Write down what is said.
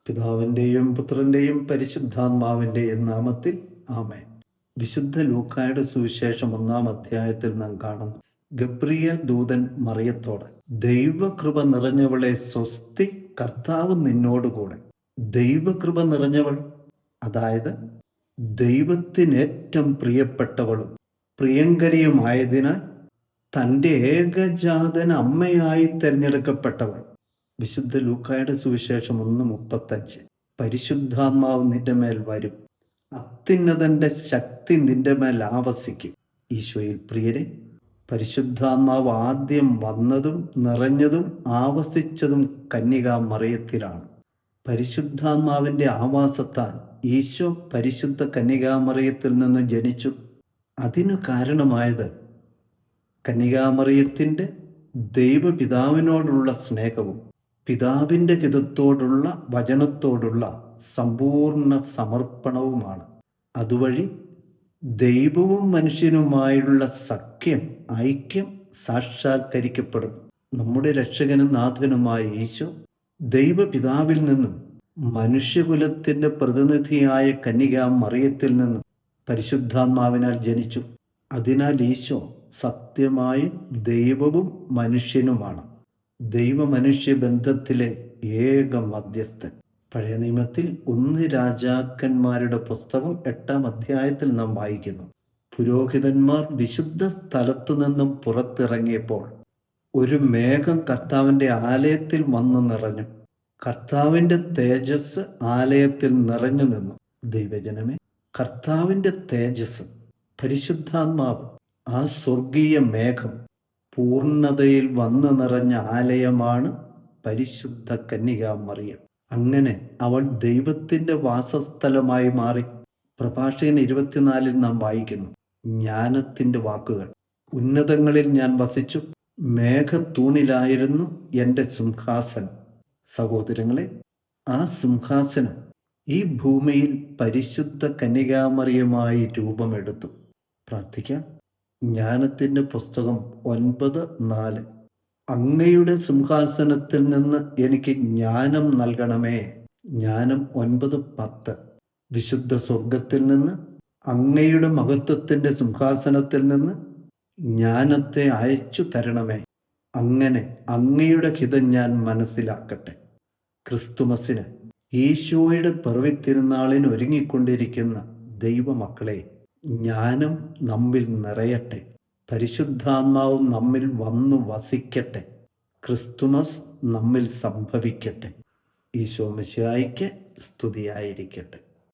പിതാവിൻ്റെയും പുത്രൻ്റെയും പരിശുദ്ധാത്മാവിൻ്റെയും നാമത്തിൽ ആമേൻ. വിശുദ്ധ ലൂക്കായുടെ സുവിശേഷം 1-ാം അധ്യായത്തിൽ നാം കാണുന്നു, ഗബ്രിയേൽ ദൂതൻ മറിയത്തോട്, ദൈവകൃപ നിറഞ്ഞവളെ സ്വസ്തി, കർത്താവ് നിന്നോടുകൂടെ. ദൈവകൃപ നിറഞ്ഞവൾ, അതായത് ദൈവത്തിന് ഏറ്റവും പ്രിയപ്പെട്ടവളും പ്രിയങ്കരിയുമായതിനാൽ തൻ്റെ ഏകജാതൻ അമ്മയായി തിരഞ്ഞെടുക്കപ്പെട്ടവൾ. വിശുദ്ധ ലൂക്കായുടെ സുവിശേഷം 1:35. പരിശുദ്ധാത്മാവ് നിന്റെ മേൽ വരും, അത്യുന്നതന്റെ ശക്തി നിന്റെ മേൽ ആവസിക്കും. ഈശോയിൽ പ്രിയരെ, പരിശുദ്ധാത്മാവ് ആദ്യം വന്നതും നിറഞ്ഞതും ആവസിച്ചതും കന്യകാ മറിയത്തിലാണ്. പരിശുദ്ധാത്മാവിൻ്റെ ആവാസത്താൽ ഈശോ പരിശുദ്ധ കന്യകാ മറിയത്തിൽ നിന്ന് ജനിച്ചു. അതിനു കാരണമായത് കന്യകാമറിയത്തിൻ്റെ ദൈവപിതാവിനോടുള്ള സ്നേഹവും പിതാവിൻ്റെ ഹിതത്തോടുള്ള വചനത്തോടുള്ള സമ്പൂർണ്ണ സമർപ്പണവുമാണ്. അതുവഴി ദൈവവും മനുഷ്യനുമായുള്ള ഐക്യം സാക്ഷാത്കരിക്കപ്പെടുന്നു. നമ്മുടെ രക്ഷകനും നാഥനുമായ ഈശോ ദൈവപിതാവിൽ നിന്നും മനുഷ്യകുലത്തിൻ്റെ പ്രതിനിധിയായ കന്യകാ മറിയത്തിൽ നിന്നും പരിശുദ്ധാത്മാവിനാൽ ജനിച്ചു. അതിനാൽ ഈശോ സത്യമായും ദൈവവും മനുഷ്യനുമാണ്, ദൈവമനുഷ്യ ബന്ധത്തിലെ ഏക മധ്യസ്ഥൻ. പഴയ നിയമത്തിൽ 1 രാജാക്കന്മാരുടെ പുസ്തകം 8-ാം അധ്യായത്തിൽ നാം വായിക്കുന്നു, പുരോഹിതന്മാർ വിശുദ്ധ സ്ഥലത്തു നിന്നും പുറത്തിറങ്ങിയപ്പോൾ ഒരു മേഘം കർത്താവിൻ്റെ ആലയത്തിൽ വന്നു നിറഞ്ഞു. കർത്താവിൻ്റെ തേജസ് ആലയത്തിൽ നിറഞ്ഞു നിന്നു. ദൈവജനമേ, കർത്താവിൻ്റെ തേജസ്, പരിശുദ്ധാത്മാവ്, ആ സ്വർഗീയ മേഘം പൂർണ്ണതയിൽ വന്നു നിറഞ്ഞ ആലയമാണ് പരിശുദ്ധ കന്യകാ മറിയം. അങ്ങനെ അവൾ ദൈവത്തിൻ്റെ വാസസ്ഥലമായി മാറി. പ്രഭാഷകൻ 24-ൽ നാം വായിക്കുന്നു, ജ്ഞാനത്തിൻ്റെ വാക്കുകൾ, ഉന്നതങ്ങളിൽ ഞാൻ വസിച്ചു, മേഘത്തൂണിലായിരുന്നു എൻ്റെ സിംഹാസനം. സഹോദരങ്ങളെ, ആ സിംഹാസനം ഈ ഭൂമിയിൽ പരിശുദ്ധ കന്യകാമറിയമായി രൂപമെടുത്തു. പ്രാർത്ഥിക്കാം. ജ്ഞാനത്തിൻ്റെ പുസ്തകം 9:4. അങ്ങയുടെ സിംഹാസനത്തിൽ നിന്ന് എനിക്ക് ജ്ഞാനം നൽകണമേ. ജ്ഞാനം 9:10. വിശുദ്ധ സ്വർഗത്തിൽ നിന്ന്, അങ്ങയുടെ മഹത്വത്തിൻ്റെ സിംഹാസനത്തിൽ നിന്ന് ജ്ഞാനത്തെ അയച്ചു തരണമേ. അങ്ങനെ അങ്ങയുടെ ഹിതം ഞാൻ മനസ്സിലാക്കട്ടെ. ക്രിസ്തുമസിന്, ഈശോയുടെ പിറവിത്തിരുന്നാളിന് ഒരുങ്ങിക്കൊണ്ടിരിക്കുന്ന ദൈവമക്കളെ, ജ്ഞാനം നമ്മിൽ നിറയട്ടെ, പരിശുദ്ധാത്മാവ് നമ്മിൽ വന്നു വസിക്കട്ടെ, ക്രിസ്തുമസ് നമ്മിൽ സംഭവിക്കട്ടെ. ഈശോ മിശിഹായ്ക്ക് സ്തുതിയായിരിക്കട്ടെ.